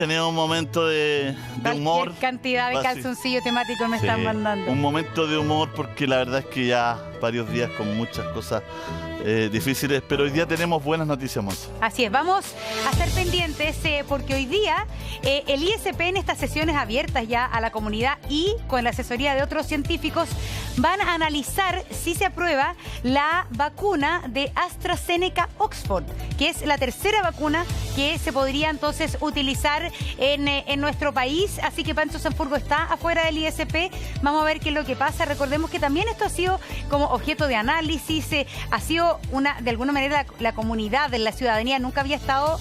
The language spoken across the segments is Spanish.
Tenemos un momento de humor. Cualquier cantidad de calzoncillos temáticos me están mandando. Un momento de humor porque la verdad es que ya varios días con muchas cosas difíciles, pero hoy día tenemos buenas noticias, Monse. Así es, vamos a estar pendientes porque hoy día el ISP en estas sesiones abiertas ya a la comunidad y con la asesoría de otros científicos van a analizar si se aprueba la vacuna de AstraZeneca Oxford, que es la tercera vacuna que se podría entonces utilizar en nuestro país. Así que Pancho Sanfurgo está afuera del ISP. Vamos a ver qué es lo que pasa. Recordemos que también esto ha sido como objeto de análisis, ha sido de alguna manera la comunidad, la ciudadanía nunca había estado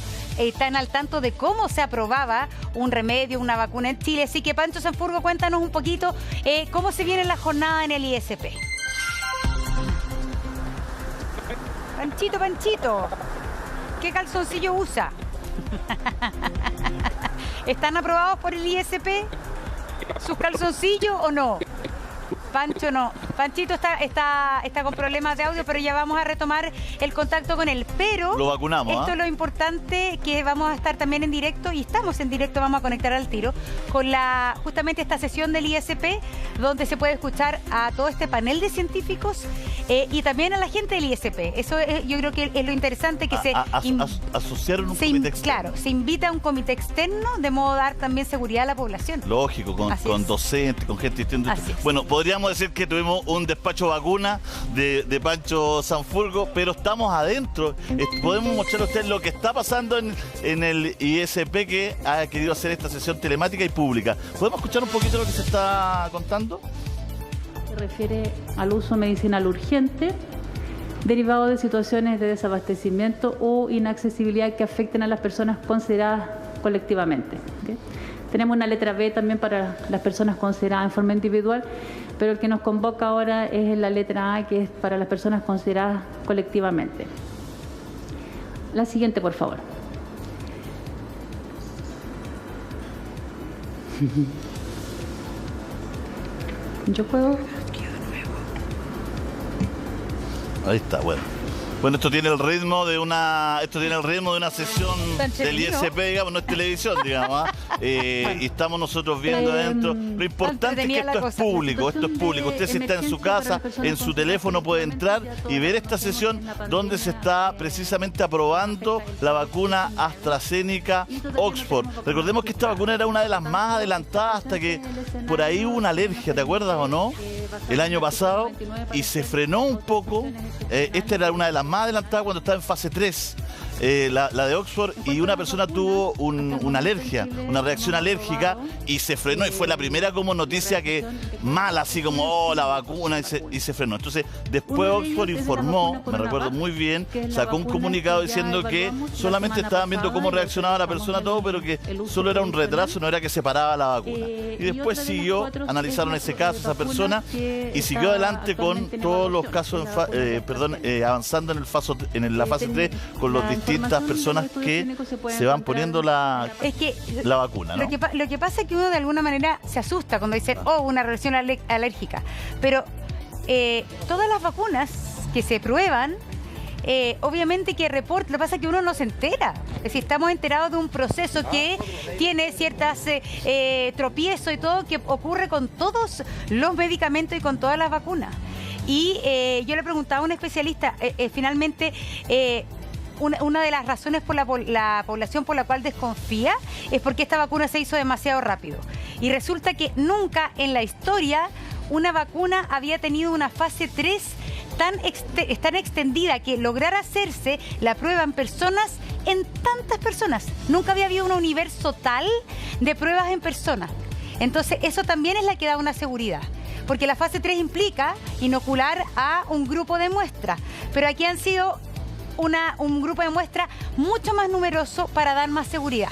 tan al tanto de cómo se aprobaba un remedio, una vacuna en Chile. Así que Pancho Sanfurgo, cuéntanos un poquito cómo se viene la jornada en el ISP. Panchito, ¿qué calzoncillo usa? ¿Están aprobados por el ISP sus calzoncillos o no? Pancho no. Panchito está con problemas de audio, pero ya vamos a retomar el contacto con él. Pero lo vacunamos, esto es lo importante, que vamos a estar también en directo, y estamos en directo, vamos a conectar al tiro, con justamente esta sesión del ISP, donde se puede escuchar a todo este panel de científicos y también a la gente del ISP. Eso yo creo que es lo interesante, que asociaron un comité externo. Claro, se invita a un comité externo de modo a dar también seguridad a la población. Lógico, con docentes, con gente distinta. Bueno, podríamos decir que tuvimos un despacho vacuna de Pancho Sanfurgo, pero estamos adentro. Podemos mostrar a ustedes lo que está pasando en el ISP, que ha querido hacer esta sesión telemática y pública. ¿Podemos escuchar un poquito lo que se está contando? Se refiere al uso medicinal urgente derivado de situaciones de desabastecimiento o inaccesibilidad que afecten a las personas consideradas colectivamente. ¿Okay? Tenemos una letra B también para las personas consideradas en forma individual, pero el que nos convoca ahora es la letra A, que es para las personas consideradas colectivamente. La siguiente, por favor. ¿Yo puedo? Ahí está, bueno. Bueno, esto tiene el ritmo de una sesión del ISP, digamos, no es televisión, digamos, y estamos nosotros viendo adentro. Lo importante es que esto es público, Usted, si está en su casa, en su teléfono, puede entrar y ver esta sesión donde se está precisamente aprobando la vacuna AstraZeneca Oxford. Recordemos que esta vacuna era una de las más adelantadas, hasta que por ahí hubo una alergia, ¿te acuerdas o no? El año pasado, y se frenó un poco. Esta era una de las más adelantadas cuando estaba en fase 3, la de Oxford, y una persona tuvo una alergia, una reacción alérgica, y se frenó, y fue la primera como noticia que mala, así como, la vacuna, y se frenó. Entonces, después Oxford informó, me recuerdo muy bien, sacó un comunicado diciendo que solamente estaban viendo cómo reaccionaba la persona, todo, pero que solo era un retraso, no era que se paraba la vacuna. Y después analizaron ese caso, esa persona, y siguió adelante con todos los casos, avanzando en la fase 3, con los distintas personas que se van poniendo la vacuna, ¿no? Lo que pasa es que uno de alguna manera se asusta cuando dice, una reacción alérgica. Pero todas las vacunas que se prueban, obviamente que lo que pasa es que uno no se entera. Es decir, estamos enterados de un proceso que tiene ciertas tropiezos y todo, que ocurre con todos los medicamentos y con todas las vacunas. Y yo le preguntaba a un especialista, finalmente, una de las razones por la población por la cual desconfía es porque esta vacuna se hizo demasiado rápido. Y resulta que nunca en la historia una vacuna había tenido una fase 3 tan extendida, que lograr hacerse la prueba en personas, en tantas personas. Nunca había habido un universo tal de pruebas en personas. Entonces, eso también es la que da una seguridad. Porque la fase 3 implica inocular a un grupo de muestras. Pero aquí han sido un grupo de muestras mucho más numeroso para dar más seguridad.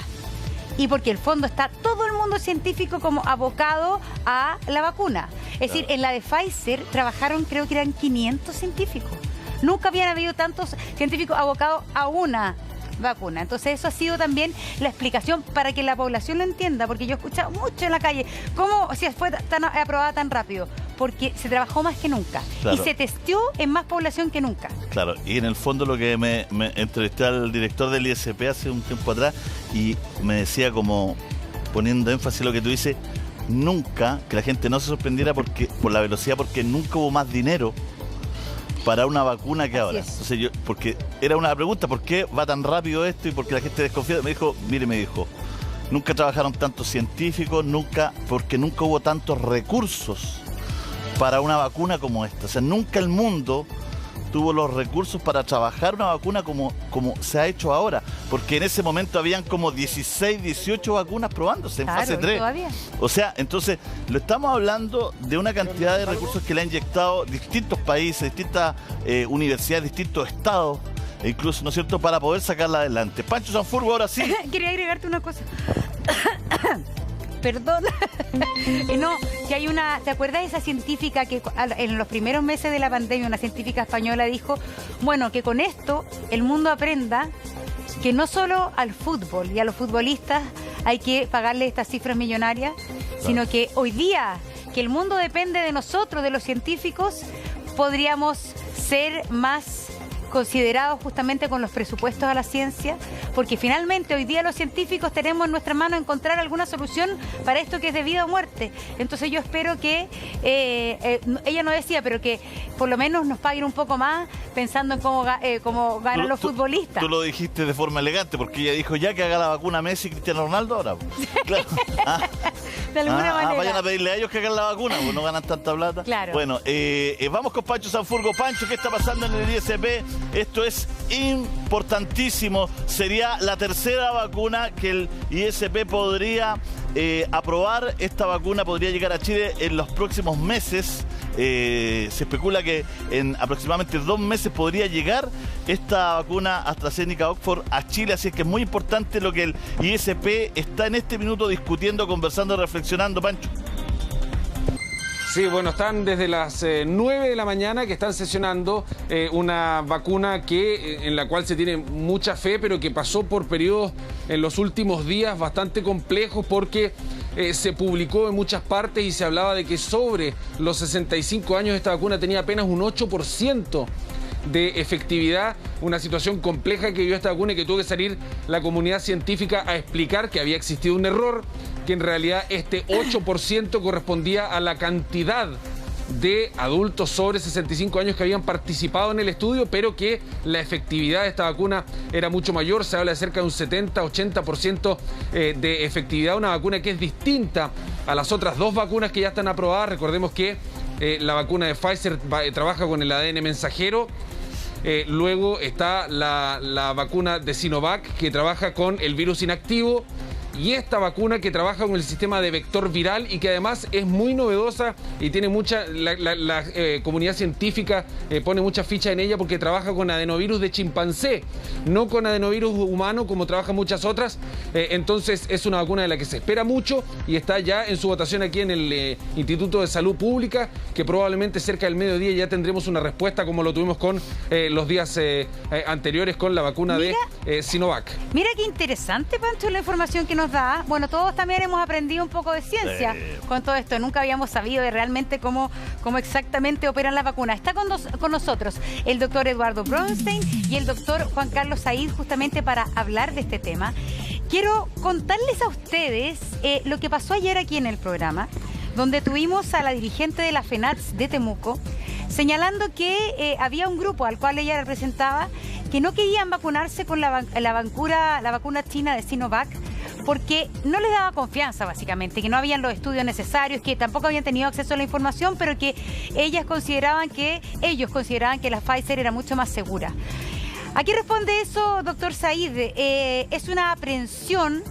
Y porque el fondo está todo el mundo científico como abocado a la vacuna. Es decir, en la de Pfizer trabajaron, creo que eran 500 científicos. Nunca habían habido tantos científicos abocados a una vacuna. Entonces eso ha sido también la explicación para que la población lo entienda, porque yo he escuchado mucho en la calle, ¿cómo si fue aprobada tan rápido? porque se trabajó más que nunca. Claro. Y se testeó en más población que nunca. Claro, y en el fondo lo que me entrevisté al director del ISP hace un tiempo atrás y me decía, como poniendo énfasis en lo que tú dices, nunca, que la gente no se sorprendiera por la velocidad, porque nunca hubo más dinero para una vacuna que ahora. Entonces porque era una pregunta, ¿por qué va tan rápido esto? Y porque la gente desconfía. Me dijo, nunca trabajaron tantos científicos, porque nunca hubo tantos recursos para una vacuna como esta. O sea, nunca el mundo tuvo los recursos para trabajar una vacuna como se ha hecho ahora, porque en ese momento habían como 16, 18 vacunas probándose en fase 3. Todavía. O sea, entonces, lo estamos hablando de una cantidad de recursos que le han inyectado distintos países, distintas universidades, distintos estados, e incluso, ¿no es cierto?, para poder sacarla adelante. Pancho Sanfurgo, ahora sí. Quería agregarte una cosa. Perdón. No, que hay una... ¿Te acuerdas de esa científica que en los primeros meses de la pandemia, una científica española dijo, bueno, que con esto el mundo aprenda que no solo al fútbol y a los futbolistas hay que pagarle estas cifras millonarias, sino que hoy día, que el mundo depende de nosotros, de los científicos, podríamos ser más considerados justamente con los presupuestos a la ciencia, porque finalmente hoy día los científicos tenemos en nuestra mano encontrar alguna solución para esto que es de vida o muerte. Entonces yo espero que, ella no decía, pero que por lo menos nos paguen un poco más pensando en cómo ganan los futbolistas. Tú lo dijiste de forma elegante, porque ella dijo, ya que haga la vacuna Messi y Cristiano Ronaldo ahora. Claro. De alguna manera. Vayan a pedirle a ellos que hagan la vacuna, pues no ganan tanta plata. Claro. Bueno, vamos con Pancho Sanfurgo. Pancho, ¿qué está pasando en el ISP? Esto es importantísimo. Sería la tercera vacuna que el ISP podría aprobar. Esta vacuna podría llegar a Chile en los próximos meses. Se especula que en aproximadamente 2 meses podría llegar esta vacuna AstraZeneca Oxford a Chile, así es que es muy importante lo que el ISP está en este minuto discutiendo, conversando, reflexionando. Pancho. Sí, bueno, están desde las 9 de la mañana que están sesionando una vacuna en la cual se tiene mucha fe, pero que pasó por periodos en los últimos días bastante complejos, porque se publicó en muchas partes y se hablaba de que sobre los 65 años esta vacuna tenía apenas un 8% de efectividad, una situación compleja que vivió esta vacuna y que tuvo que salir la comunidad científica a explicar que había existido un error, que en realidad este 8% correspondía a la cantidad de adultos sobre 65 años que habían participado en el estudio, pero que la efectividad de esta vacuna era mucho mayor. Se habla de cerca de un 70-80% de efectividad, una vacuna que es distinta a las otras 2 vacunas que ya están aprobadas. Recordemos que la vacuna de Pfizer trabaja con el ADN mensajero. Luego está la vacuna de Sinovac, que trabaja con el virus inactivo, y esta vacuna que trabaja con el sistema de vector viral y que además es muy novedosa y tiene la comunidad científica pone mucha ficha en ella porque trabaja con adenovirus de chimpancé, no con adenovirus humano como trabajan muchas otras. Entonces es una vacuna de la que se espera mucho y está ya en su votación aquí en el Instituto de Salud Pública, que probablemente cerca del mediodía ya tendremos una respuesta, como lo tuvimos con los días anteriores con la vacuna de Sinovac. Mira qué interesante, Pancho, la información que nos da. Bueno, todos también hemos aprendido un poco de ciencia con todo esto. Nunca habíamos sabido de realmente cómo exactamente operan las vacunas. Está con nosotros el doctor Eduardo Bronstein y el doctor Juan Carlos Said, justamente para hablar de este tema. Quiero contarles a ustedes lo que pasó ayer aquí en el programa, donde tuvimos a la dirigente de la FENATS de Temuco señalando que había un grupo al cual ella representaba que no querían vacunarse con la vacuna china de Sinovac, porque no les daba confianza, básicamente, que no habían los estudios necesarios, que tampoco habían tenido acceso a la información, pero que ellos consideraban que la Pfizer era mucho más segura. ¿A qué responde eso, doctor Said? Es una aprensión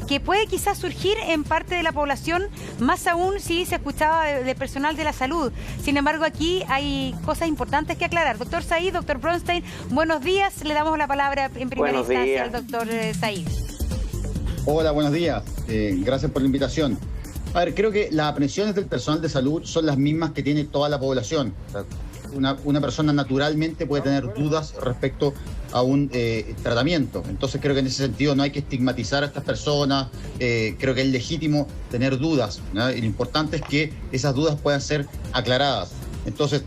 que puede quizás surgir en parte de la población, más aún si se escuchaba de personal de la salud. Sin embargo, aquí hay cosas importantes que aclarar. Doctor Said, doctor Bronstein, buenos días. Le damos la palabra en primera instancia al doctor Said. Hola, buenos días. Gracias por la invitación. A ver, creo que las aprensiones del personal de salud son las mismas que tiene toda la población. O sea, una persona naturalmente puede tener dudas respecto a un tratamiento. Entonces creo que en ese sentido no hay que estigmatizar a estas personas, creo que es legítimo tener dudas, ¿no? Y lo importante es que esas dudas puedan ser aclaradas. Entonces,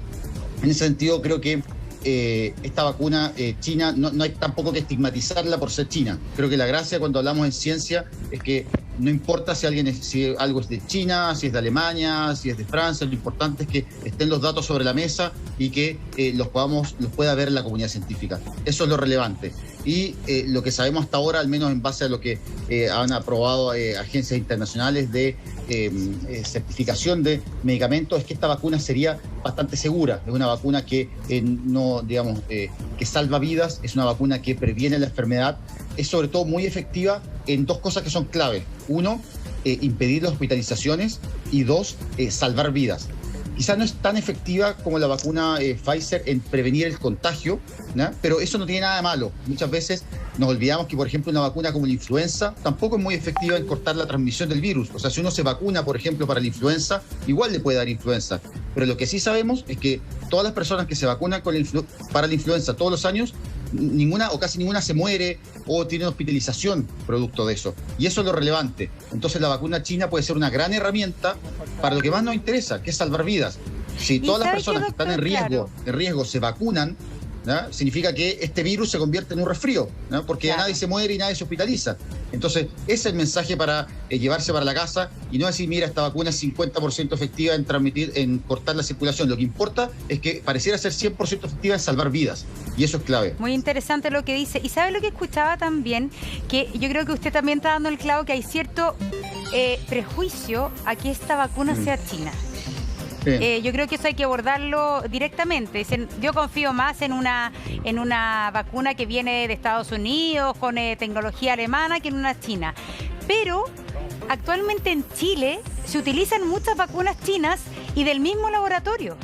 en ese sentido creo que esta vacuna china no hay tampoco que estigmatizarla por ser china. Creo que la gracia cuando hablamos en ciencia es que no importa si algo es de China, si es de Alemania, si es de Francia, lo importante es que estén los datos sobre la mesa y que los pueda ver la comunidad científica. Eso es lo relevante. Y lo que sabemos hasta ahora, al menos en base a lo que han aprobado agencias internacionales de certificación de medicamentos, es que esta vacuna sería bastante segura. Es una vacuna que que salva vidas, es una vacuna que previene la enfermedad, es sobre todo muy efectiva en dos cosas que son clave. Uno, impedir las hospitalizaciones, y dos, salvar vidas. Quizás no es tan efectiva como la vacuna Pfizer en prevenir el contagio, ¿no? Pero eso no tiene nada de malo. Muchas veces nos olvidamos que, por ejemplo, una vacuna como la influenza tampoco es muy efectiva en cortar la transmisión del virus. O sea, si uno se vacuna, por ejemplo, para la influenza, igual le puede dar influenza. Pero lo que sí sabemos es que todas las personas que se vacunan para la influenza todos los años, ninguna o casi ninguna se muere o tiene hospitalización producto de eso. Y eso es lo relevante. Entonces la vacuna china puede ser una gran herramienta para lo que más nos interesa, que es salvar vidas. Si todas las personas que están en riesgo se vacunan, ¿no? Significa que este virus se convierte en un resfrío, ¿no? Porque ya nadie se muere y nadie se hospitaliza. Entonces, ese es el mensaje para llevarse para la casa y no decir, mira, esta vacuna es 50% efectiva en cortar la circulación. Lo que importa es que pareciera ser 100% efectiva en salvar vidas. Y eso es clave. Muy interesante lo que dice. Y ¿sabe lo que escuchaba también? Que yo creo que usted también está dando el clavo, que hay cierto prejuicio a que esta vacuna sea china. Yo creo que eso hay que abordarlo directamente. Dicen, yo confío más en una vacuna que viene de Estados Unidos con tecnología alemana que en una china. Pero actualmente en Chile se utilizan muchas vacunas chinas y del mismo laboratorio.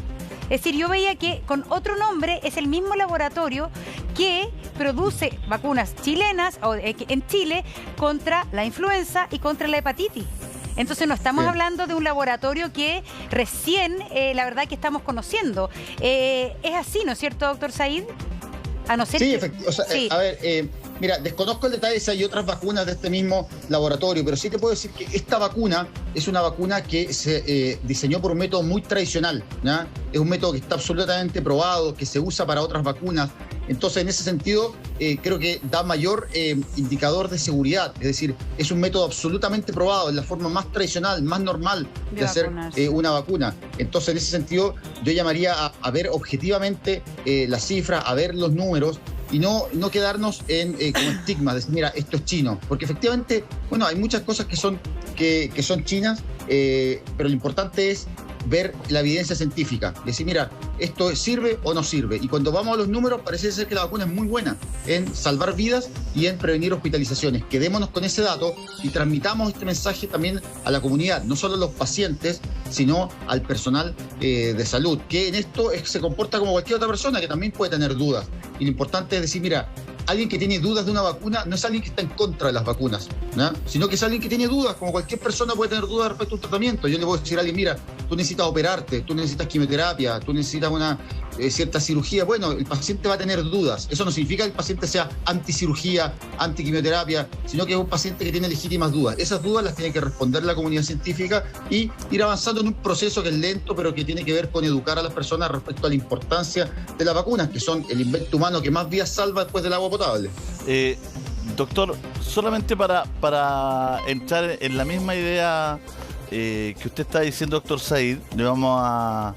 Es decir, yo veía que con otro nombre es el mismo laboratorio que produce vacunas chilenas en Chile contra la influenza y contra la hepatitis. Entonces no estamos hablando de un laboratorio que recién, la verdad, que estamos conociendo. Es así, ¿no es cierto, doctor Said? A no ser efectivamente. O sea, a ver, mira, desconozco el detalle si hay otras vacunas de este mismo laboratorio, pero sí te puedo decir que esta vacuna es una vacuna que se diseñó por un método muy tradicional, ¿no? Es un método que está absolutamente probado, que se usa para otras vacunas. Entonces, en ese sentido, creo que da mayor indicador de seguridad. Es decir, es un método absolutamente probado, es la forma más tradicional, más normal de hacer una vacuna. Entonces, en ese sentido, yo llamaría a ver objetivamente las cifras, a ver los números, y no quedarnos como estigmas, decir, mira, esto es chino. Porque efectivamente, bueno, hay muchas cosas que son chinas, pero lo importante es ver la evidencia científica, decir, mira, esto sirve o no sirve. Y cuando vamos a los números, parece ser que la vacuna es muy buena en salvar vidas y en prevenir hospitalizaciones. Quedémonos con ese dato y transmitamos este mensaje también a la comunidad, no solo a los pacientes, sino al personal de salud, que en esto se comporta como cualquier otra persona que también puede tener dudas. Y lo importante es decir, mira, alguien que tiene dudas de una vacuna no es alguien que está en contra de las vacunas, ¿no? Sino que es alguien que tiene dudas, como cualquier persona puede tener dudas respecto a un tratamiento. Yo le voy a decir a alguien, mira, tú necesitas operarte, tú necesitas quimioterapia, tú necesitas una cierta cirugía. Bueno, el paciente va a tener dudas. Eso no significa que el paciente sea anticirugía, antiquimioterapia, sino que es un paciente que tiene legítimas dudas. Esas dudas las tiene que responder la comunidad científica y ir avanzando en un proceso que es lento, pero que tiene que ver con educar a las personas respecto a la importancia de las vacunas, que son el invento humano que más vidas salva después del agua potable. Doctor, solamente para entrar en la misma idea que usted está diciendo, doctor Said, le vamos a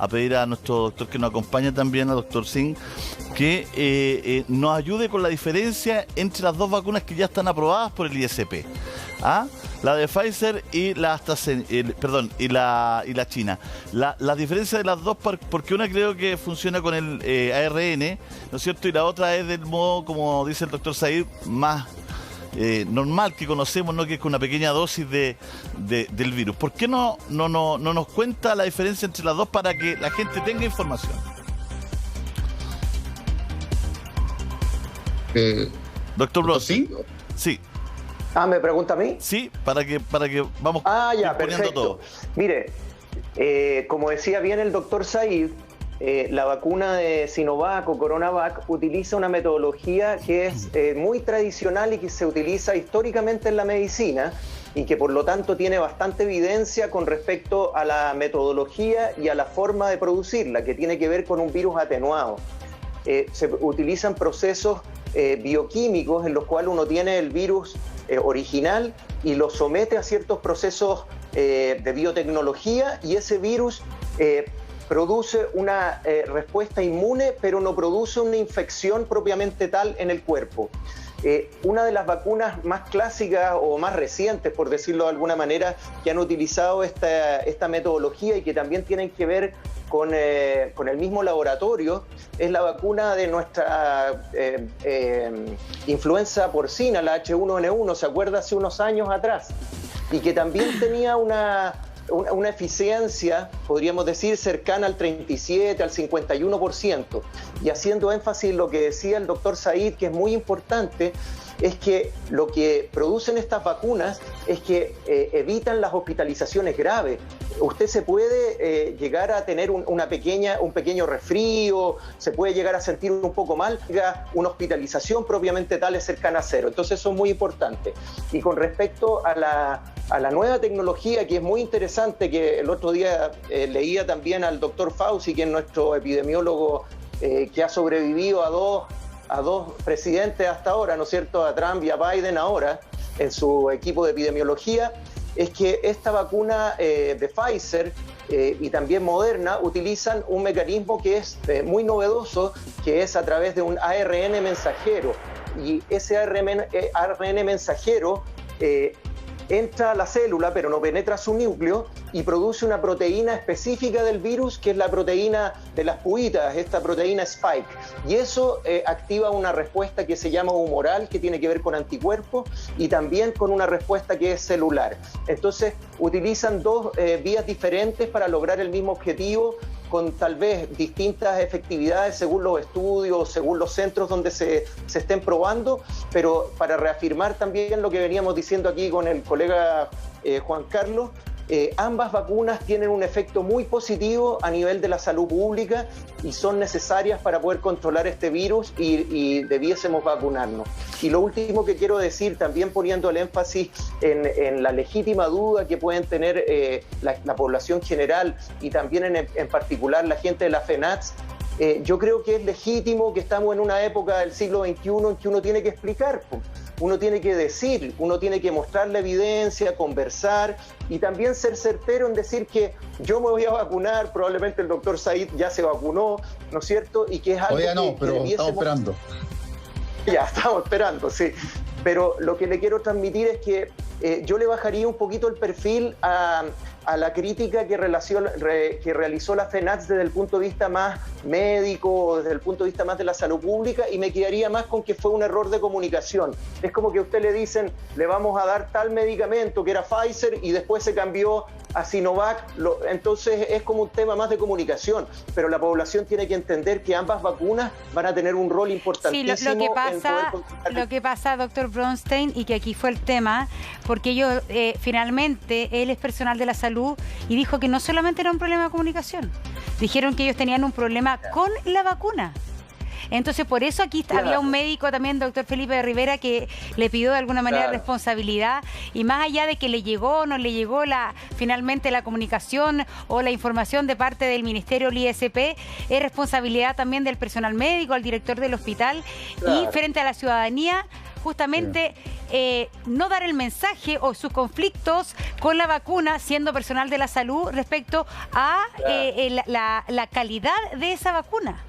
pedir a nuestro doctor que nos acompaña también, al doctor Singh, que nos ayude con la diferencia entre las dos vacunas que ya están aprobadas por el ISP. La de Pfizer y la China. La diferencia de las dos, porque una creo que funciona con el ARN, ¿no es cierto? Y la otra es del modo, como dice el doctor Said, más normal que conocemos, ¿no? Que es con una pequeña dosis del virus. ¿Por qué no nos cuenta la diferencia entre las dos para que la gente tenga información? Doctor Bloss. ¿Sí? Sí. ¿Me pregunta a mí? Sí, para que vamos ya, perfecto. todo. Mire, como decía bien el doctor Said, la vacuna de Sinovac o Coronavac utiliza una metodología que es muy tradicional y que se utiliza históricamente en la medicina y que por lo tanto tiene bastante evidencia con respecto a la metodología y a la forma de producirla, que tiene que ver con un virus atenuado. Se utilizan procesos bioquímicos en los cuales uno tiene el virus original y lo somete a ciertos procesos de biotecnología, y ese virus produce una respuesta inmune, pero no produce una infección propiamente tal en el cuerpo. Una de las vacunas más clásicas o más recientes, por decirlo de alguna manera, que han utilizado esta metodología y que también tienen que ver con el mismo laboratorio, es la vacuna de nuestra influenza porcina, la H1N1, ¿se acuerda? Hace unos años atrás, y que también tenía una eficiencia, podríamos decir, cercana al 37, al 51%. Y haciendo énfasis en lo que decía el doctor Said, que es muy importante, es que lo que producen estas vacunas es que evitan las hospitalizaciones graves. Usted se puede llegar a tener un pequeño resfrío, se puede llegar a sentir un poco mal, una hospitalización propiamente tal es cercana a cero. Entonces eso es muy importante. Y con respecto a la nueva tecnología, que es muy interesante, que el otro día leía también al doctor Fauci, que es nuestro epidemiólogo que ha sobrevivido a dos presidentes hasta ahora, ¿no es cierto?, a Trump y a Biden ahora, en su equipo de epidemiología, es que esta vacuna de Pfizer y también Moderna utilizan un mecanismo que es muy novedoso, que es a través de un ARN mensajero. Y ese ARN mensajero entra a la célula, pero no penetra su núcleo, y produce una proteína específica del virus, que es la proteína de las puitas, esta proteína Spike. Y eso activa una respuesta que se llama humoral, que tiene que ver con anticuerpos, y también con una respuesta que es celular. Entonces, utilizan dos vías diferentes para lograr el mismo objetivo, con tal vez distintas efectividades según los estudios, según los centros donde se estén probando, pero para reafirmar también lo que veníamos diciendo aquí con el colega Juan Carlos, ambas vacunas tienen un efecto muy positivo a nivel de la salud pública y son necesarias para poder controlar este virus, y debiésemos vacunarnos. Y lo último que quiero decir, también poniendo el énfasis en la legítima duda que pueden tener la población general y también en particular la gente de la FENATS, yo creo que es legítimo, que estamos en una época del siglo XXI en que uno tiene que explicar, uno tiene que decir, uno tiene que mostrar la evidencia, conversar y también ser certero en decir que yo me voy a vacunar, probablemente el doctor Said ya se vacunó, ¿no es cierto? Y que es algo pero estamos esperando. Ya, estamos esperando, sí. Pero lo que le quiero transmitir es que yo le bajaría un poquito el perfil a la crítica que realizó la FENATS desde el punto de vista más médico, desde el punto de vista más de la salud pública, y me quedaría más con que fue un error de comunicación. Es como que a usted le dicen, le vamos a dar tal medicamento que era Pfizer y después se cambió a Sinovac, entonces es como un tema más de comunicación, pero la población tiene que entender que ambas vacunas van a tener un rol importantísimo. Sí, lo que pasa, doctor Bronstein, y que aquí fue el tema, porque ellos finalmente, él es personal de la salud y dijo que no solamente era un problema de comunicación, dijeron que ellos tenían un problema con la vacuna. Entonces, por eso aquí había un médico también, doctor Felipe Rivera, que le pidió de alguna manera responsabilidad, y más allá de que le llegó o no le llegó finalmente la comunicación o la información de parte del Ministerio, el ISP, es responsabilidad también del personal médico, al director del hospital, y frente a la ciudadanía, justamente no dar el mensaje o sus conflictos con la vacuna, siendo personal de la salud, respecto a la calidad de esa vacuna.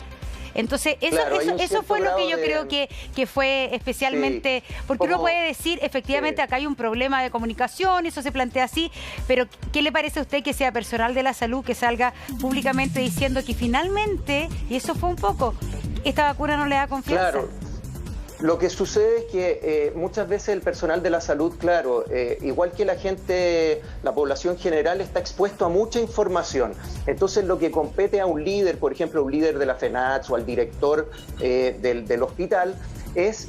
Entonces, eso fue lo que yo creo que fue especialmente, porque uno puede decir, efectivamente, acá hay un problema de comunicación, eso se plantea así, pero ¿qué le parece a usted que sea personal de la salud que salga públicamente diciendo que finalmente, y eso fue un poco, esta vacuna no le da confianza? Claro. Lo que sucede es que muchas veces el personal de la salud, igual que la gente, la población general, está expuesto a mucha información. Entonces, lo que compete a un líder, por ejemplo, un líder de la FENATS o al director del hospital, es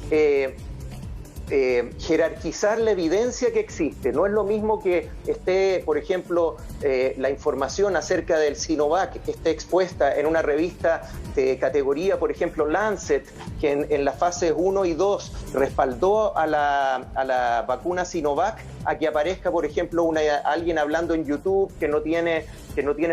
jerarquizar la evidencia que existe. No es lo mismo que esté, por ejemplo, la información acerca del Sinovac esté expuesta en una revista de categoría, por ejemplo Lancet, que en las fases 1 y 2 respaldó a la vacuna Sinovac, a que aparezca, por ejemplo, alguien hablando en YouTube que no tiene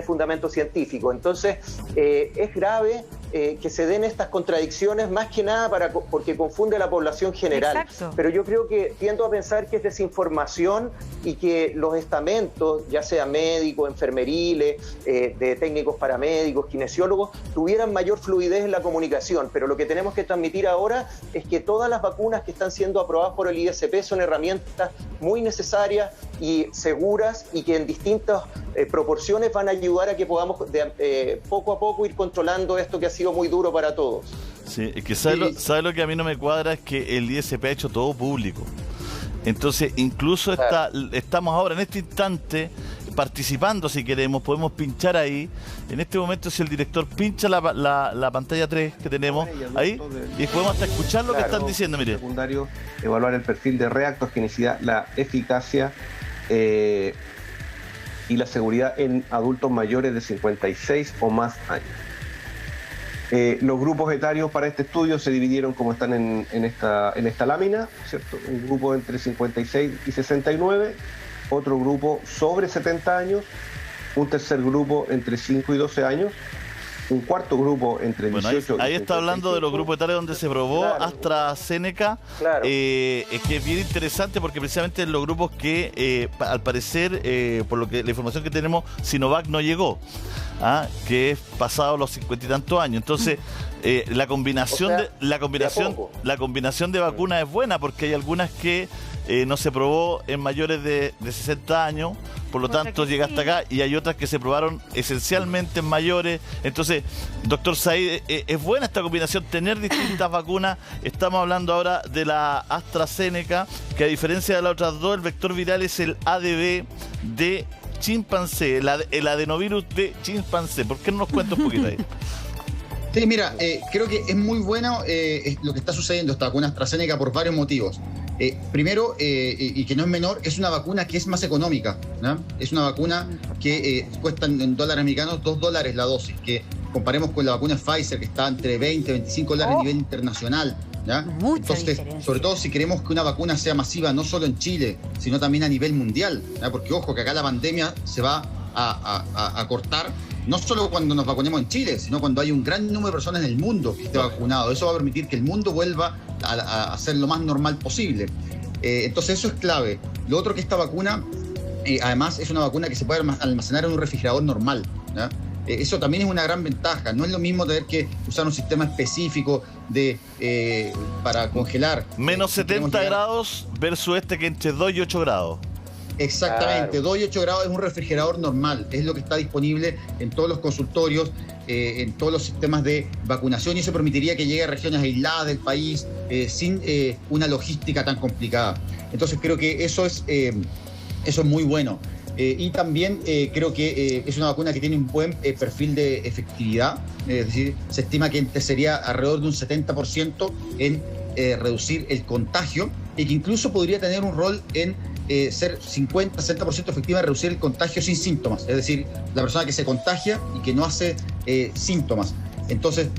fundamento científico. Entonces, es grave que se den estas contradicciones, más que nada porque confunde a la población general. Exacto. Pero yo creo que tiendo a pensar que es desinformación y que los estamentos, ya sea médicos, enfermeriles, de técnicos paramédicos, kinesiólogos, tuvieran mayor fluidez en la comunicación. Pero lo que tenemos que transmitir ahora es que todas las vacunas que están siendo aprobadas por el ISP son herramientas muy necesarias y seguras, y que en distintas proporciones van a ayudar a que podamos poco a poco ir controlando esto que ha sido muy duro para todos. Sí, es que ¿sabe lo que a mí no me cuadra? Es que el ISP ha hecho todo público. Entonces, incluso estamos ahora en este instante participando, si queremos, podemos pinchar ahí. En este momento, si el director pincha la pantalla 3 que tenemos ahí, y podemos hasta escuchar lo que están diciendo. Mire. Secundario, evaluar el perfil de reactogenicidad, la eficacia y la seguridad en adultos mayores de 56 o más años. Los grupos etarios para este estudio se dividieron como están en esta lámina, ¿cierto? Un grupo entre 56 y 69, otro grupo sobre 70 años, un tercer grupo entre 5 y 12 años, un cuarto grupo entre 18 y 55. Ahí está hablando de los grupos etarios donde se probó AstraZeneca, que es bien interesante porque precisamente en los grupos que al parecer, por lo que la información que tenemos, Sinovac no llegó, que es pasado los 50 y tantos años. Entonces, la combinación de vacunas es buena porque hay algunas que no se probó en mayores de 60 años, por lo tanto llega hasta acá, y hay otras que se probaron esencialmente en mayores. Entonces, doctor Said, es buena esta combinación, tener distintas vacunas. Estamos hablando ahora de la AstraZeneca, que a diferencia de las otras dos, el vector viral es el ADV de chimpancé, el adenovirus de chimpancé. ¿Por qué no nos cuenta un poquito ahí? Sí, mira, creo que es muy bueno lo que está sucediendo esta vacuna AstraZeneca por varios motivos. Primero, y que no es menor, es una vacuna que es más económica, ¿no? Es una vacuna que cuesta en dólares americanos $2 la dosis, que comparemos con la vacuna Pfizer, que está entre 20 y 25 dólares a nivel internacional, ¿ya? Entonces, sobre todo si queremos que una vacuna sea masiva, no solo en Chile, sino también a nivel mundial, ¿ya? Porque ojo, que acá la pandemia se va a cortar, no solo cuando nos vacunemos en Chile, sino cuando hay un gran número de personas en el mundo que esté vacunado. Eso va a permitir que el mundo vuelva a ser lo más normal posible. Entonces eso es clave. Lo otro, que esta vacuna, además, es una vacuna que se puede almacenar en un refrigerador normal, ¿ya? Eso también es una gran ventaja. No es lo mismo tener que usar un sistema específico para congelar. Menos 70 grados versus este que entre 2 y 8 grados. Exactamente, claro. 2 y 8 grados es un refrigerador normal, es lo que está disponible en todos los consultorios, en todos los sistemas de vacunación, y eso permitiría que llegue a regiones aisladas del país sin una logística tan complicada. Entonces creo que eso es muy bueno. Y también creo que es una vacuna que tiene un buen perfil de efectividad, es decir, se estima que sería alrededor de un 70% en reducir el contagio, y que incluso podría tener un rol en ser 50-60% efectiva en reducir el contagio sin síntomas, es decir, la persona que se contagia y que no hace síntomas. Entonces,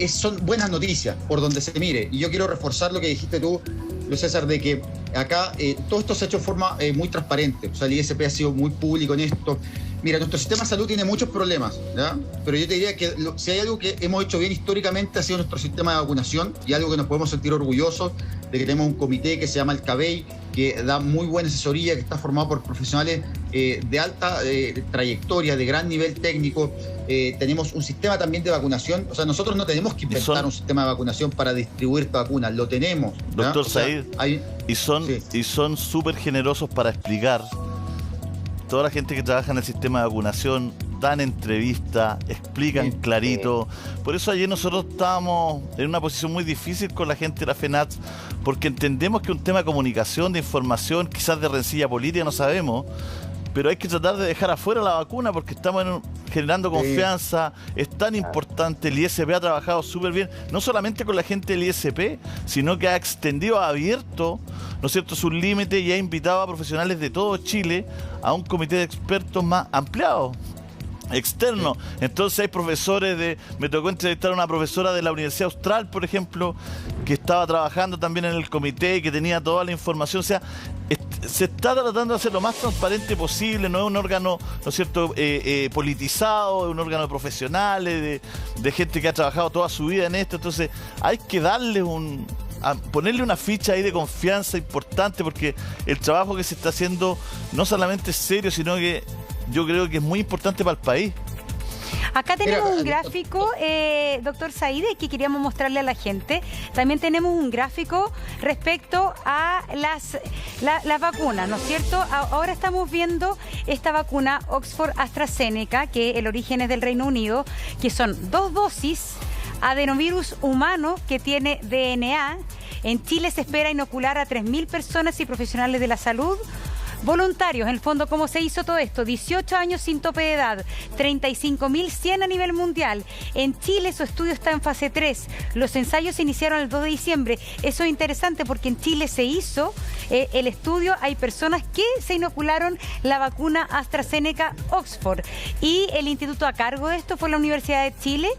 son buenas noticias por donde se mire, y yo quiero reforzar lo que dijiste tú, Luis César, de que acá todo esto se ha hecho de forma muy transparente. O sea, el ISP ha sido muy público en esto. Mira, nuestro sistema de salud tiene muchos problemas, ¿ya? Pero yo te diría que si hay algo que hemos hecho bien históricamente, ha sido nuestro sistema de vacunación, y algo que nos podemos sentir orgullosos de que tenemos un comité que se llama el CABEI, que da muy buena asesoría, que está formado por profesionales de alta trayectoria, de gran nivel técnico. Tenemos un sistema también de vacunación. O sea, nosotros no tenemos que inventar un sistema de vacunación para distribuir esta vacuna, lo tenemos, ¿ya? Doctor Said, y son súper generosos para explicar. Toda la gente que trabaja en el sistema de vacunación dan entrevistas, explican clarito. Por eso ayer nosotros estábamos en una posición muy difícil con la gente de la FENATS, porque entendemos que un tema de comunicación, de información, quizás de rencilla política, no sabemos, pero hay que tratar de dejar afuera la vacuna porque estamos generando confianza. Es tan importante. El ISP ha trabajado súper bien, no solamente con la gente del ISP, sino que ha extendido, ha abierto ¿no es cierto?, sus límites y ha invitado a profesionales de todo Chile a un comité de expertos más ampliado, externo. Entonces hay profesores me tocó entrevistar a una profesora de la Universidad Austral, por ejemplo, que estaba trabajando también en el comité y que tenía toda la información. O sea, se está tratando de hacer lo más transparente posible. No es un órgano, ¿no es cierto?, politizado, es un órgano de profesionales, de gente que ha trabajado toda su vida en esto. Entonces hay que darle ponerle una ficha ahí de confianza importante, porque el trabajo que se está haciendo no solamente es serio, sino que yo creo que es muy importante para el país. Acá tenemos un gráfico, doctor Saide, que queríamos mostrarle a la gente. También tenemos un gráfico respecto a las vacunas, ¿no es cierto? Ahora estamos viendo esta vacuna Oxford AstraZeneca, que el origen es del Reino Unido, que son 2 dosis, adenovirus humano que tiene DNA. En Chile se espera inocular a 3.000 personas y profesionales de la salud voluntarios. En el fondo, ¿cómo se hizo todo esto? 18 años sin tope de edad, 35.100 a nivel mundial. En Chile su estudio está en fase 3. Los ensayos se iniciaron el 2 de diciembre. Eso es interesante porque en Chile se hizo el estudio. Hay personas que se inocularon la vacuna AstraZeneca Oxford. Y el instituto a cargo de esto fue la Universidad de Chile.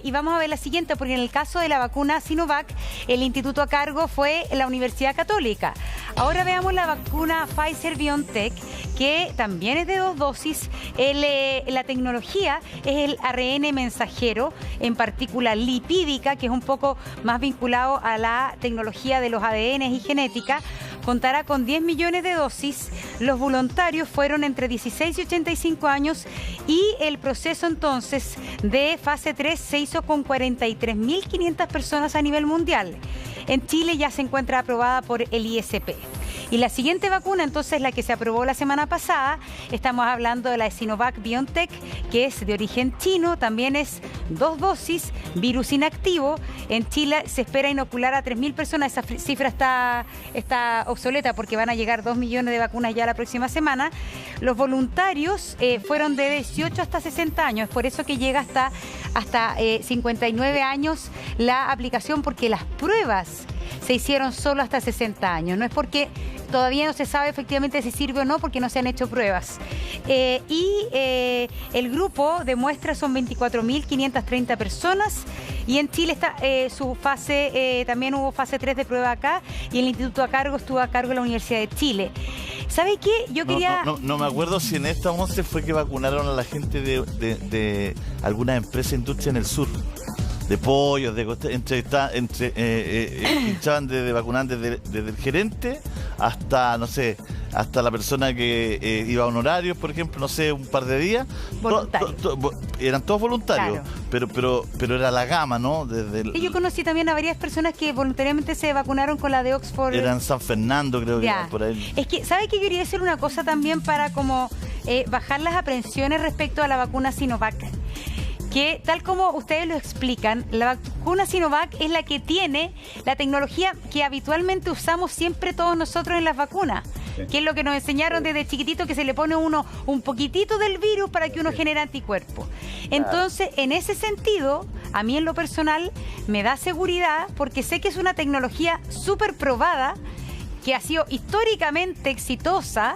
Y vamos a ver la siguiente, porque en el caso de la vacuna Sinovac, el instituto a cargo fue la Universidad Católica. Ahora veamos la vacuna Pfizer-BioNTech, que también es de 2 dosis. La tecnología es el ARN mensajero en partícula lipídica, que es un poco más vinculado a la tecnología de los ADN y genética. Contará con 10 millones de dosis. Los voluntarios fueron entre 16 y 85 años y el proceso entonces de fase 3 se hizo con 43.500 personas a nivel mundial. En Chile ya se encuentra aprobada por el ISP. Y la siguiente vacuna, entonces, la que se aprobó la semana pasada, estamos hablando de la Sinovac BioNTech, que es de origen chino, también es 2 dosis, virus inactivo. En Chile se espera inocular a 3.000 personas. Esa cifra está obsoleta porque van a llegar 2 millones de vacunas ya la próxima semana. Los voluntarios fueron de 18 hasta 60 años, es por eso que llega hasta 59 años la aplicación, porque las pruebas se hicieron solo hasta 60 años. No es porque todavía no se sabe efectivamente si sirve o no, porque no se han hecho pruebas. El grupo de muestras son 24.530 personas. Y en Chile está su fase, también hubo fase 3 de prueba acá, y el instituto a cargo estuvo a cargo de la Universidad de Chile. ¿Sabe qué? Yo quería... No me acuerdo si en esta 11 fue que vacunaron a la gente de alguna empresa industria en el sur. De pollos, pinchaban de vacunar desde el gerente hasta, no sé, hasta la persona que iba a honorarios, por ejemplo, no sé, un par de días. Voluntarios. Eran todos voluntarios, claro. pero era la gama, ¿no? Y yo conocí también a varias personas que voluntariamente se vacunaron con la de Oxford. Era en San Fernando, creo que era por ahí. Es que, ¿sabe qué? Quería decir una cosa también para como bajar las aprensiones respecto a la vacuna Sinovac. Que tal como ustedes lo explican, la vacuna Sinovac es la que tiene la tecnología que habitualmente usamos siempre todos nosotros en las vacunas, que es lo que nos enseñaron desde chiquitito, que se le pone uno un poquitito del virus para que uno genere anticuerpos. Entonces, en ese sentido, a mí en lo personal me da seguridad, porque sé que es una tecnología súper probada, que ha sido históricamente exitosa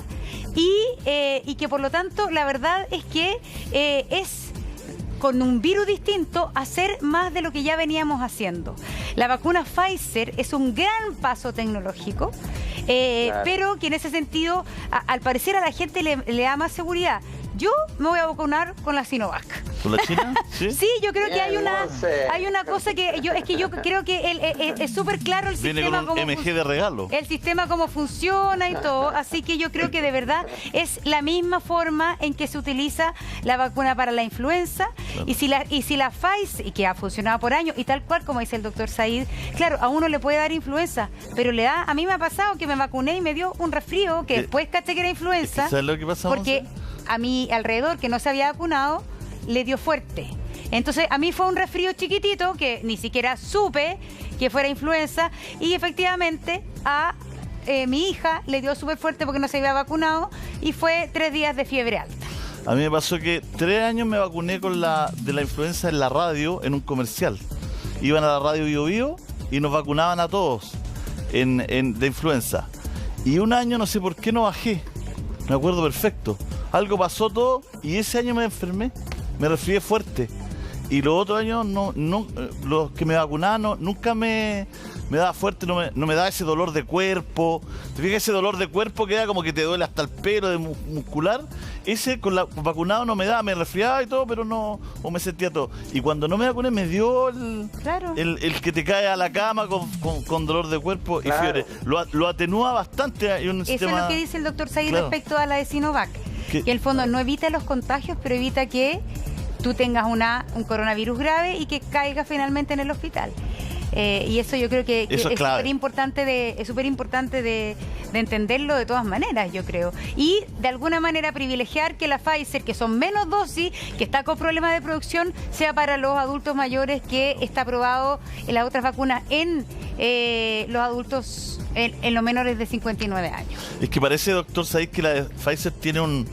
y que por lo tanto la verdad es que es con un virus distinto hacer más de lo que ya veníamos haciendo. La vacuna Pfizer es un gran paso tecnológico, claro, pero que en ese sentido, al parecer a la gente le da más seguridad. Yo me voy a vacunar con la Sinovac. ¿Con la China? Sí, yo creo que hay una cosa que yo creo que es súper claro el Viene sistema con un MG de regalo. El sistema cómo funciona y todo, así que yo creo que de verdad es la misma forma en que se utiliza la vacuna para la influenza. Claro. Y si la Pfizer, y que ha funcionado por años, y tal cual como dice el doctor Said, claro, a uno le puede dar influenza, pero a mí me ha pasado que me vacuné y me dio un resfrío, que después caché que era influenza. ¿Sabes lo que pasa? Porque a mi alrededor, que no se había vacunado, le dio fuerte. Entonces, a mí fue un resfrío chiquitito, que ni siquiera supe que fuera influenza, y efectivamente a mi hija le dio súper fuerte porque no se había vacunado, y fue 3 días de fiebre alta. A mí me pasó que 3 años me vacuné de la influenza en la radio, en un comercial. Iban a la radio Bio Bio y nos vacunaban a todos. de influenza. Y un año no sé por qué no bajé. Me acuerdo perfecto. Algo pasó todo y ese año me enfermé. Me resfrié fuerte. Y los otros años los que me vacunaban nunca me daba fuerte, no me daba ese dolor de cuerpo. ¿Te fijas? Ese dolor de cuerpo que da como que te duele hasta el pelo muscular. Ese con vacunado no me daba, me resfriaba y todo, pero no, o me sentía todo. Y cuando no me vacuné me dio el que te cae a la cama con dolor de cuerpo y fiebre. Lo atenúa bastante. Eso es lo que dice el doctor Said respecto a la de Sinovac. Que en el fondo no evita los contagios, pero evita que tú tengas un coronavirus grave y que caiga finalmente en el hospital. Y eso yo creo que es súper importante de entenderlo de todas maneras, yo creo. Y de alguna manera privilegiar que la Pfizer, que son menos dosis, que está con problemas de producción, sea para los adultos mayores, que está aprobado en las otras vacunas en los adultos, en los menores de 59 años. Es que parece, doctor Said, que la de Pfizer tiene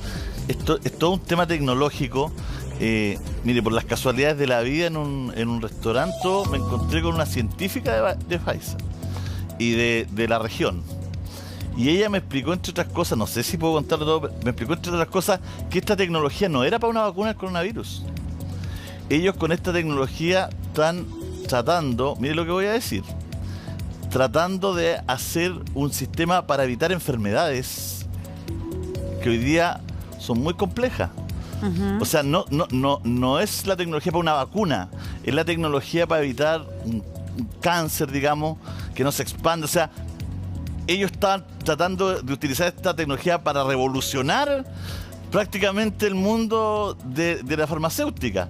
es todo un tema tecnológico. Mire, por las casualidades de la vida, en un restaurante me encontré con una científica de Pfizer y de la región. Y ella me explicó, entre otras cosas, no sé si puedo contarlo todo, pero me explicó, entre otras cosas, que esta tecnología no era para una vacuna del coronavirus. Ellos con esta tecnología están tratando, mire lo que voy a decir, tratando de hacer un sistema para evitar enfermedades que hoy día son muy complejas. O sea, no es la tecnología para una vacuna, es la tecnología para evitar un cáncer, digamos, que no se expande. O sea, ellos están tratando de utilizar esta tecnología para revolucionar prácticamente el mundo de la farmacéutica.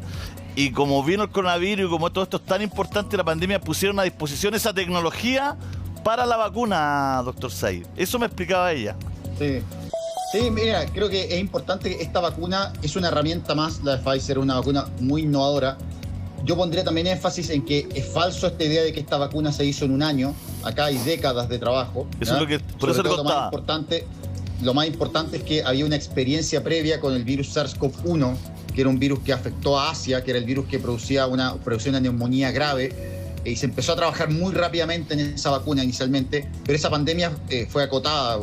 Y como vino el coronavirus y como todo esto es tan importante, la pandemia, pusieron a disposición esa tecnología para la vacuna, doctor Said. Eso me explicaba ella. Sí, mira, creo que es importante que esta vacuna es una herramienta más, la de Pfizer, una vacuna muy innovadora. Yo pondría también énfasis en que es falso esta idea de que esta vacuna se hizo en un año. Acá hay décadas de trabajo. Eso es lo que, por eso lo más importante es que había una experiencia previa con el virus SARS-CoV-1, que era un virus que afectó a Asia, que era el virus que producía una neumonía grave. Y se empezó a trabajar muy rápidamente en esa vacuna inicialmente, pero esa pandemia fue acotada,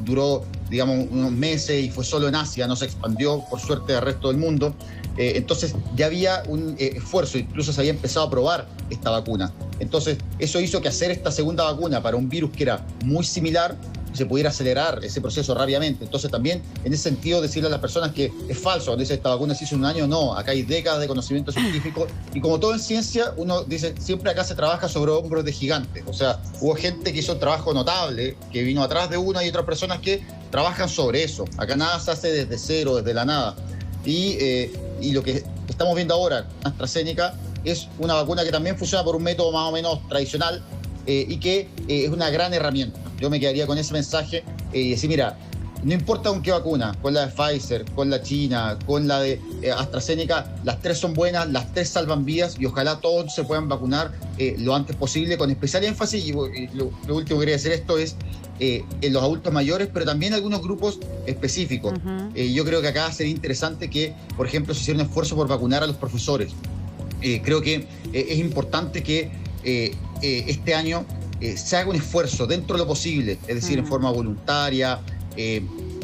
duró, digamos, unos meses y fue solo en Asia, no se expandió, por suerte, al resto del mundo. Entonces ya había un esfuerzo, incluso se había empezado a probar esta vacuna. Entonces eso hizo que hacer esta segunda vacuna para un virus que era muy similar se pudiera acelerar ese proceso rápidamente. Entonces también, en ese sentido, decirle a las personas que es falso, cuando dice esta vacuna se hizo en un año, no, acá hay décadas de conocimiento científico, y como todo en ciencia, uno dice, siempre acá se trabaja sobre hombros de gigantes. O sea, hubo gente que hizo un trabajo notable, que vino atrás de una, y otras personas que trabajan sobre eso. Acá nada se hace desde cero, desde la nada. Y lo que estamos viendo ahora, AstraZeneca, es una vacuna que también funciona por un método más o menos tradicional, y que es una gran herramienta. Yo me quedaría con ese mensaje y decir, mira, no importa con qué vacuna, con la de Pfizer, con la china, con la de AstraZeneca, las tres son buenas, las tres salvan vidas y ojalá todos se puedan vacunar lo antes posible, con especial énfasis, y lo último que quería decir esto es en los adultos mayores, pero también algunos grupos específicos. Yo creo que acá sería interesante que, por ejemplo, se hiciera un esfuerzo por vacunar a los profesores. Creo que es importante que este año se haga un esfuerzo dentro de lo posible, es decir, en forma voluntaria,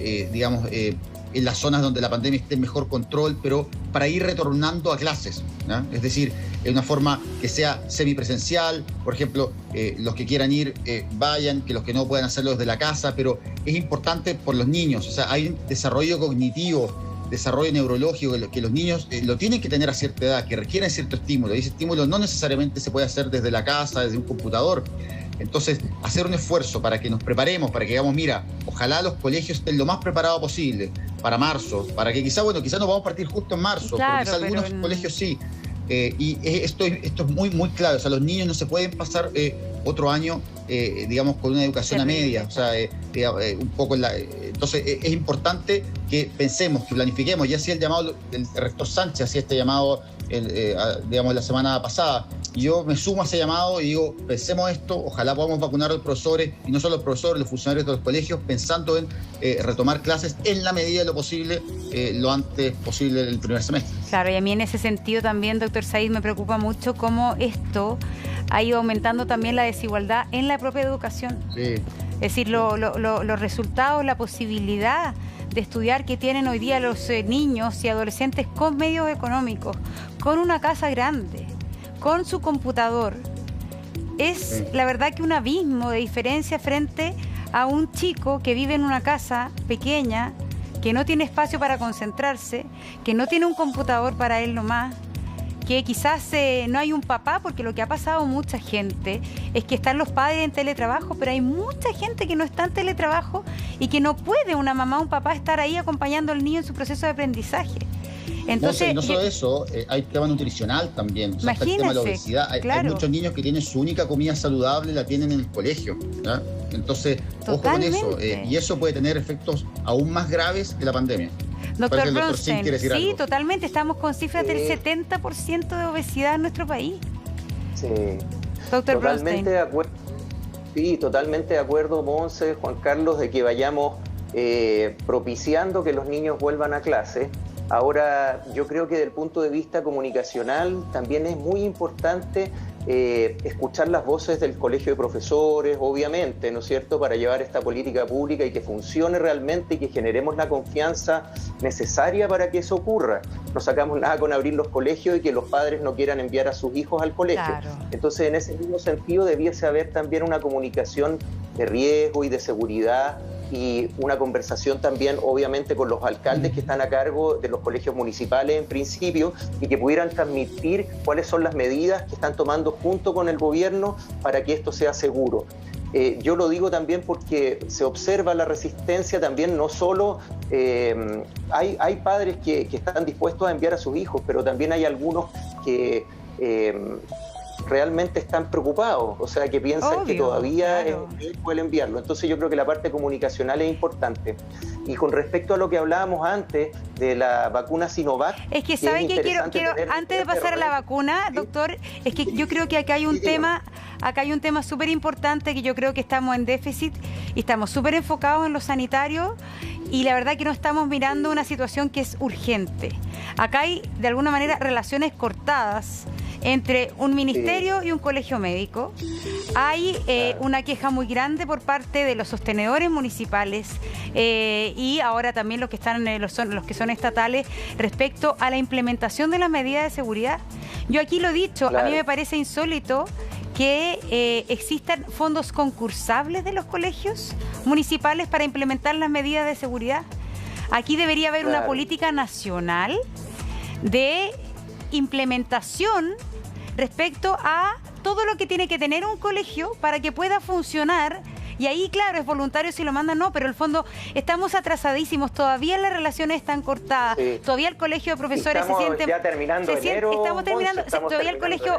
digamos, en las zonas donde la pandemia esté en mejor control, pero para ir retornando a clases, ¿no? Es decir, en una forma que sea semipresencial, por ejemplo, los que quieran ir, vayan, que los que no puedan hacerlo desde la casa, pero es importante por los niños. O sea, hay un desarrollo cognitivo, desarrollo neurológico, que los niños lo tienen que tener a cierta edad, que requieren cierto estímulo, y ese estímulo no necesariamente se puede hacer desde la casa, desde un computador. Entonces, hacer un esfuerzo para que nos preparemos, para que digamos, mira, ojalá los colegios estén lo más preparados posible para marzo, para que quizás nos vamos a partir justo en marzo, claro, pero quizás algunos colegios sí. Y esto es muy, muy clave. O sea, los niños no se pueden pasar otro año, digamos, con una educación a media. O sea, un poco entonces, es importante que pensemos, que planifiquemos. Ya hacía el llamado, el rector Sánchez hacía este llamado, digamos, la semana pasada, Y yo me sumo a ese llamado y digo, pensemos esto, ojalá podamos vacunar a los profesores, y no solo los profesores, los funcionarios de los colegios, pensando en retomar clases en la medida de lo posible, lo antes posible el primer semestre. Claro, y a mí en ese sentido también, doctor Said, me preocupa mucho cómo esto ha ido aumentando también la desigualdad en la propia educación. Sí. Es decir, los resultados, la posibilidad de estudiar que tienen hoy día los niños y adolescentes con medios económicos, con una casa grande, con su computador, es la verdad que un abismo de diferencia frente a un chico que vive en una casa pequeña, que no tiene espacio para concentrarse, que no tiene un computador para él nomás, que quizás no hay un papá, porque lo que ha pasado mucha gente es que están los padres en teletrabajo, pero hay mucha gente que no está en teletrabajo y que no puede una mamá o un papá estar ahí acompañando al niño en su proceso de aprendizaje. Entonces, no solo eso, hay tema nutricional también, o sea, está el tema de la obesidad. Hay muchos niños que tienen su única comida saludable, la tienen en el colegio, ¿ya? Entonces, ojo con eso, y eso puede tener efectos aún más graves que la pandemia. Doctor Bronstein, sí, totalmente, estamos con cifras del 70% de obesidad en nuestro país. Sí, doctor Bronstein. Sí, totalmente de acuerdo, Monse, Juan Carlos, de que vayamos propiciando que los niños vuelvan a clase. Ahora, yo creo que desde el punto de vista comunicacional también es muy importante escuchar las voces del colegio de profesores, obviamente, ¿no es cierto?, para llevar esta política pública y que funcione realmente y que generemos la confianza necesaria para que eso ocurra. No sacamos nada con abrir los colegios y que los padres no quieran enviar a sus hijos al colegio. Claro. Entonces, en ese mismo sentido, debiese haber también una comunicación de riesgo y de seguridad, y una conversación también, obviamente, con los alcaldes que están a cargo de los colegios municipales en principio, y que pudieran transmitir cuáles son las medidas que están tomando junto con el gobierno para que esto sea seguro. Yo lo digo también porque se observa la resistencia también, no solo hay padres que están dispuestos a enviar a sus hijos, pero también hay algunos que realmente están preocupados, o sea, que piensan que todavía pueden enviarlo. Entonces yo creo que la parte comunicacional es importante. Y con respecto a lo que hablábamos antes de la vacuna Sinovac... Es que ¿saben qué? Quiero antes de pasar a la vacuna, ¿sí? Doctor, es que yo creo que acá hay un tema súper importante, que yo creo que estamos en déficit y estamos súper enfocados en lo sanitario, y la verdad que no estamos mirando una situación que es urgente. Acá hay, de alguna manera, relaciones cortadas entre un ministerio y un colegio médico. Hay una queja muy grande por parte de los sostenedores municipales y ahora también los que están los que son estatales respecto a la implementación de las medidas de seguridad. Yo aquí lo he dicho, a mí me parece insólito que existan fondos concursables de los colegios municipales para implementar las medidas de seguridad. Aquí debería haber una política nacional de implementación respecto a todo lo que tiene que tener un colegio para que pueda funcionar. Y ahí, claro, es voluntario si lo mandan, no, pero en el fondo estamos atrasadísimos, todavía las relaciones están cortadas, todavía el colegio de profesores se siente... ya terminando enero, estamos terminando, todavía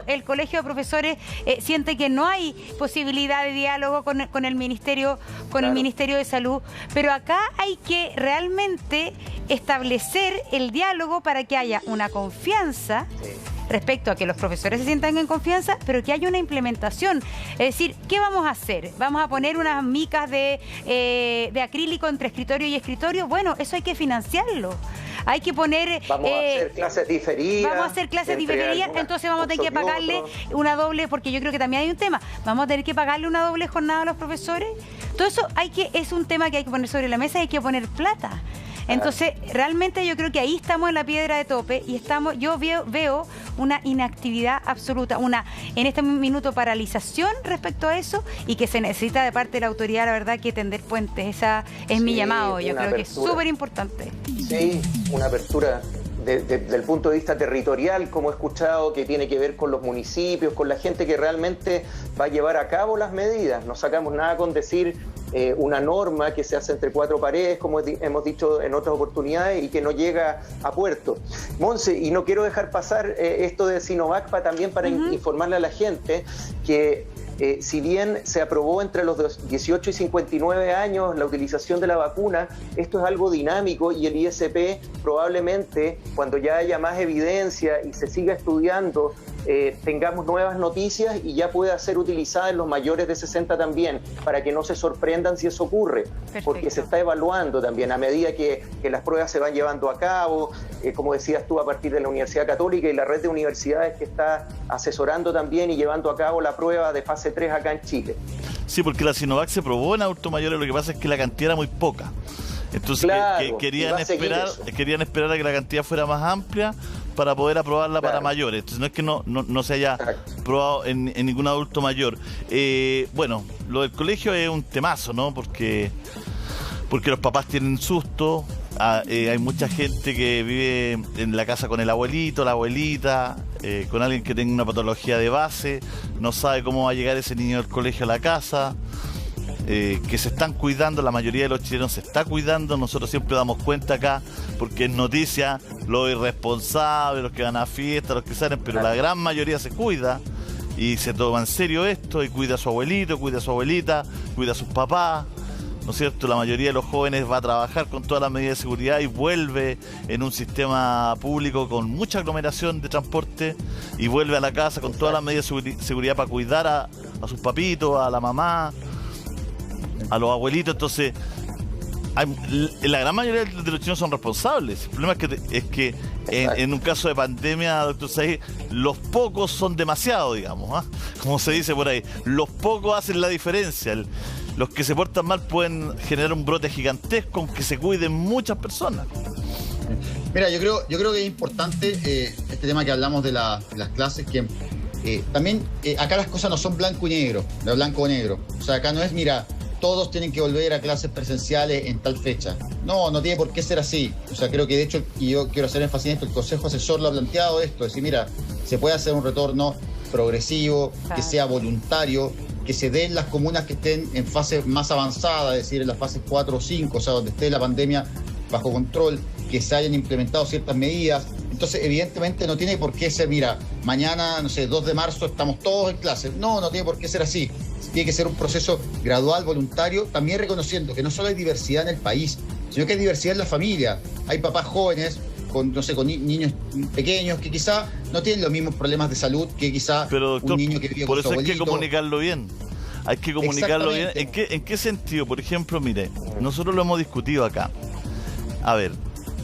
el colegio de profesores siente que no hay posibilidad de diálogo con el Ministerio, el Ministerio de Salud, pero acá hay que realmente establecer el diálogo para que haya una confianza respecto a que los profesores se sientan en confianza, pero que haya una implementación. Es decir, ¿qué vamos a hacer? ¿Vamos a poner unas micas de acrílico entre escritorio y escritorio? Bueno, eso hay que financiarlo. Hay que poner... Vamos a hacer clases diferidas. Vamos a hacer clases diferidas, entonces vamos a tener que pagarle una doble, porque yo creo que también hay un tema, vamos a tener que pagarle una doble jornada a los profesores. Todo eso es un tema que hay que poner sobre la mesa, hay que poner plata. Entonces, realmente yo creo que ahí estamos en la piedra de tope y yo veo una inactividad absoluta, en este minuto paralización respecto a eso, y que se necesita de parte de la autoridad, la verdad, que tender puentes. Esa es mi llamado, yo creo que es súper importante. Sí, una apertura desde el punto de vista territorial, como he escuchado, que tiene que ver con los municipios, con la gente que realmente va a llevar a cabo las medidas. No sacamos nada con decir una norma que se hace entre cuatro paredes, como hemos dicho en otras oportunidades, y que no llega a puerto. Monse, y no quiero dejar pasar esto de Sinovac también para informarle a la gente que si bien se aprobó entre los 18 y 59 años la utilización de la vacuna, esto es algo dinámico, y el ISP probablemente, cuando ya haya más evidencia y se siga estudiando tengamos nuevas noticias y ya pueda ser utilizada en los mayores de 60 también, para que no se sorprendan si eso ocurre. Perfecto. Porque se está evaluando también a medida que las pruebas se van llevando a cabo, como decías tú, a partir de la Universidad Católica y la red de universidades que está asesorando también y llevando a cabo la prueba de fase 3 acá en Chile. Sí, porque la Sinovac se probó en adultos mayores, lo que pasa es que la cantidad era muy poca. Entonces claro, querían esperar a que la cantidad fuera más amplia para poder aprobarla para mayores. Entonces no es que no se haya probado en ningún adulto mayor. Bueno, lo del colegio es un temazo, ¿no? Porque los papás tienen susto. Hay mucha gente que vive en la casa con el abuelito, la abuelita, con alguien que tenga una patología de base, no sabe cómo va a llegar ese niño del colegio a la casa. Que se están cuidando, la mayoría de los chilenos se está cuidando, nosotros siempre damos cuenta acá, porque es noticia los irresponsables, los que van a fiestas, los que salen, pero la gran mayoría se cuida y se toma en serio esto y cuida a su abuelito, cuida a su abuelita, cuida a sus papás, ¿no es cierto? La mayoría de los jóvenes va a trabajar con todas las medidas de seguridad y vuelve en un sistema público con mucha aglomeración de transporte y vuelve a la casa con todas las medidas de seguridad para cuidar a sus papitos, a la mamá, a los abuelitos. Entonces la gran mayoría de los chinos son responsables. El problema es que en un caso de pandemia, doctor Said, los pocos son demasiado, digamos, como se dice por ahí, los pocos hacen la diferencia. Los que se portan mal pueden generar un brote gigantesco, aunque se cuiden muchas personas. Mira, yo creo que es importante este tema que hablamos de las clases, que también acá las cosas no son blanco y negro, de blanco o negro. O sea, acá no es, mira, todos tienen que volver a clases presenciales en tal fecha. No tiene por qué ser así. O sea, creo que de hecho, y yo quiero hacer énfasis en esto, el Consejo Asesor lo ha planteado esto, es decir, mira, se puede hacer un retorno progresivo, que sea voluntario, que se dé en las comunas que estén en fase más avanzada, es decir, en las fases 4 o 5, o sea, donde esté la pandemia bajo control, que se hayan implementado ciertas medidas. Entonces, evidentemente no tiene por qué ser, mira, mañana, no sé, 2 de marzo estamos todos en clase. No tiene por qué ser así. Tiene que ser un proceso gradual, voluntario, también reconociendo que no solo hay diversidad en el país, sino que hay diversidad en la familia. Hay papás jóvenes con niños pequeños que quizá no tienen los mismos problemas de salud que quizá un niño que vive con su abuelito. Por eso hay que comunicarlo bien. Hay que comunicarlo bien. ¿En qué sentido? Por ejemplo, mire, nosotros lo hemos discutido acá. A ver,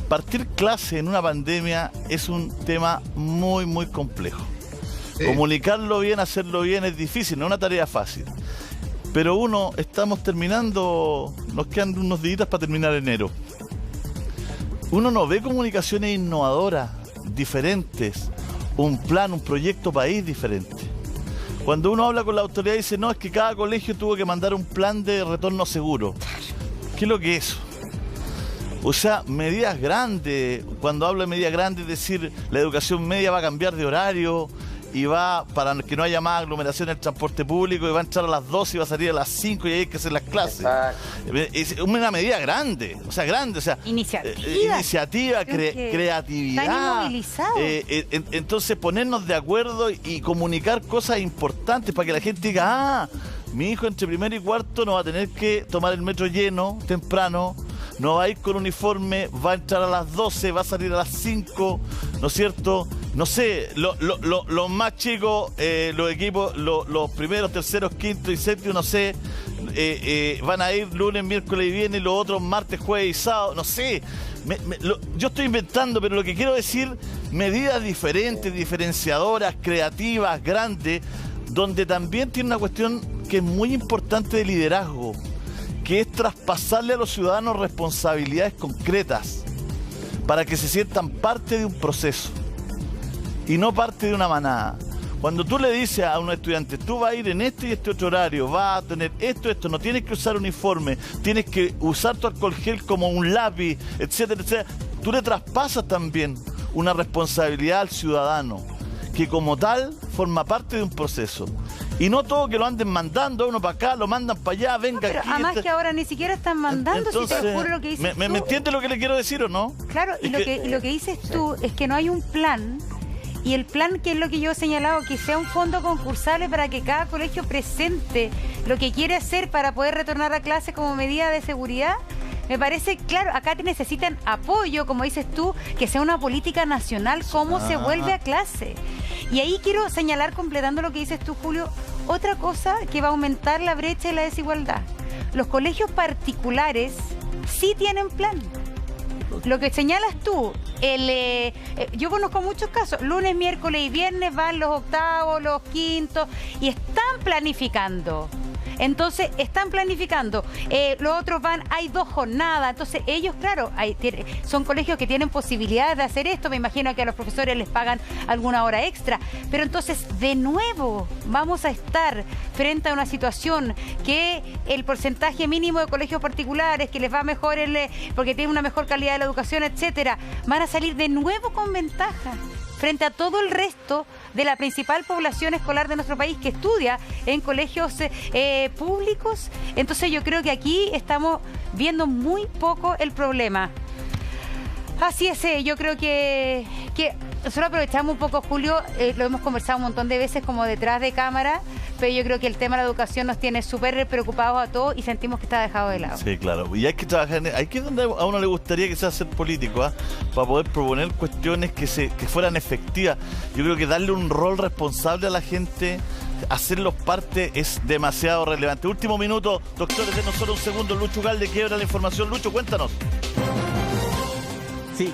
partir clase en una pandemia es un tema muy, muy complejo. Sí. Comunicarlo bien, hacerlo bien es difícil, no es una tarea fácil. Pero estamos terminando, nos quedan unos días para terminar enero. Uno no ve comunicaciones innovadoras, diferentes, un plan, un proyecto país diferente. Cuando uno habla con la autoridad y dice, no, es que cada colegio tuvo que mandar un plan de retorno seguro. ¿Qué es lo que es eso? O sea, medidas grandes. Cuando hablo de medidas grandes, es decir, la educación media va a cambiar de horario y va, para que no haya más aglomeración en el transporte público, y va a entrar a las 12 y va a salir a las 5 y hay que hacer las clases. Es una medida grande, o sea, iniciativa, creatividad. Están inmovilizados. Entonces, ponernos de acuerdo y comunicar cosas importantes para que la gente diga, mi hijo entre primero y cuarto no va a tener que tomar el metro lleno, temprano, no va a ir con uniforme, va a entrar a las 12, va a salir a las 5, ¿no es cierto? No sé, los más chicos, los equipos, los primeros, terceros, quintos y séptimos, no sé, van a ir lunes, miércoles y viernes, y los otros martes, jueves y sábado, no sé. Yo estoy inventando, pero lo que quiero decir, medidas diferentes, diferenciadoras, creativas, grandes, donde también tiene una cuestión que es muy importante de liderazgo, que es traspasarle a los ciudadanos responsabilidades concretas para que se sientan parte de un proceso y no parte de una manada. Cuando tú le dices a un estudiante, tú vas a ir en este y este otro horario, vas a tener esto, no tienes que usar uniforme, tienes que usar tu alcohol gel como un lápiz, etcétera, etcétera, tú le traspasas también una responsabilidad al ciudadano, que como tal forma parte de un proceso. Y no todo que lo anden mandando uno para acá, lo mandan para allá, venga pero aquí. Además que ahora ni siquiera están mandando. Entonces, si te juro lo que dices ¿Me entiendes lo que le quiero decir o no? Claro, y lo que dices tú es que no hay un plan. Y el plan, que es lo que yo he señalado, que sea un fondo concursable para que cada colegio presente lo que quiere hacer para poder retornar a clase como medida de seguridad. Me parece, claro, acá te necesitan apoyo, como dices tú, que sea una política nacional, cómo se vuelve a clase. Y ahí quiero señalar, completando lo que dices tú, Julio, otra cosa que va a aumentar la brecha y la desigualdad. Los colegios particulares sí tienen plan. Lo que señalas tú, yo conozco muchos casos, lunes, miércoles y viernes van los octavos, los quintos, y están planificando. Entonces, están planificando. Los otros van, hay 2 jornadas. Entonces, ellos, claro, son colegios que tienen posibilidades de hacer esto. Me imagino que a los profesores les pagan alguna hora extra. Pero entonces, de nuevo, vamos a estar frente a una situación que el porcentaje mínimo de colegios particulares, que les va mejor porque tienen una mejor calidad de la educación, etcétera, van a salir de nuevo con ventaja frente a todo el resto de la principal población escolar de nuestro país que estudia en colegios públicos. Entonces yo creo que aquí estamos viendo muy poco el problema. Así es, yo creo que solo aprovechamos un poco, Julio, lo hemos conversado un montón de veces como detrás de cámara, pero yo creo que el tema de la educación nos tiene súper preocupados a todos y sentimos que está dejado de lado. Sí, claro. Y hay que trabajar, hay que donde a uno le gustaría que sea ser político, para poder proponer cuestiones que fueran efectivas. Yo creo que darle un rol responsable a la gente, hacerlos parte, es demasiado relevante. Último minuto, doctores, denos solo un segundo. Lucho Ugalde quiebra la información. Lucho, cuéntanos. Sí,